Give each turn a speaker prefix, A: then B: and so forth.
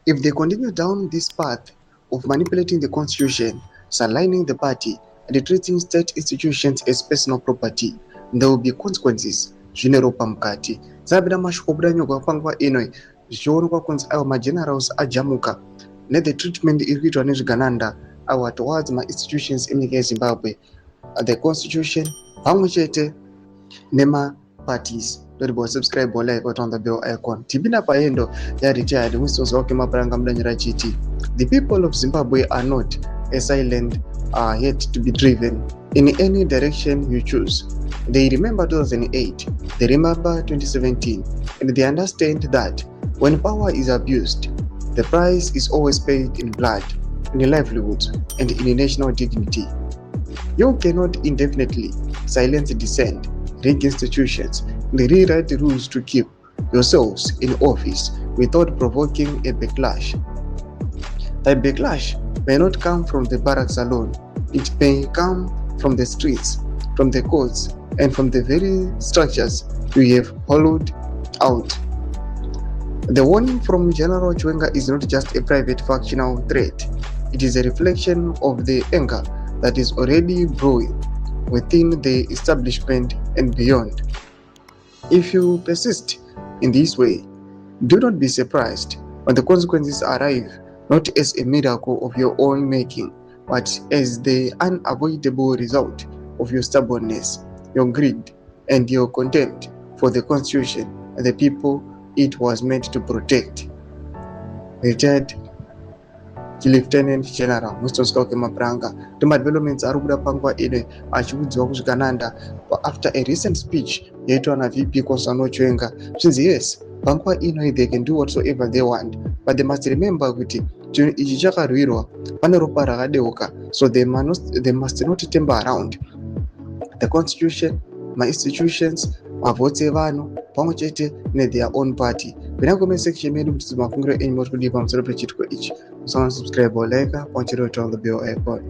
A: If they continue down this path of manipulating the constitution, aligning the party, and treating state institutions as personal property, there will be consequences. Zvine Ropa Mukati. Zabida mashoko budanyoka panguva ino zvichionekwa kunzi avo magenerals ajamuka the treatment iri kuitwa nezvigananda ava towards ma-institutions enyika yeZimbabwe, the constitution pamwe chete nema-parties. Don't subscribe or like or turn the bell icon. Tibina paendo ya retired Mr. Mapranga Mdanyira Chiti. The people of Zimbabwe are not as silent yet to be driven in any direction you choose. They remember 2008, they remember 2017, and they understand that when power is abused, the price is always paid in blood, in livelihoods, and in national dignity. You cannot indefinitely silence dissent, rig institutions, and rewrite the rules to keep yourselves in office without provoking a backlash. That backlash may not come from the barracks alone. It may come from the streets, from the courts, and from the very structures we have hollowed out. The warning from General Chiwenga is not just a private factional threat. It is a reflection of the anger that is already brewing within the establishment and beyond. If you persist in this way, do not be surprised when the consequences arrive, not as a miracle of your own making, but as the unavoidable result of your stubbornness, your greed, and your contempt for the Constitution and the people it was meant to protect. Retired Lieutenant General Mr. Mapranga. The developments are kuda panguva ino achiudzwa kuzvigananda after a recent speech yaitwa naVP Kosano Chiwenga. Since yes, panguva ino they can do whatsoever they want, but they must remember kuti chinhu ichi chakarwirwa pane ropa rakadeuka, so they must not temper around the constitution, my institutions, mavhotsi evanhu pamwe chete their own party. Pena comment section medu kuti mafungiro enyu muri kudipa pamusoro pechitiko ichi. Subscribe or like, punch it on the bell icon.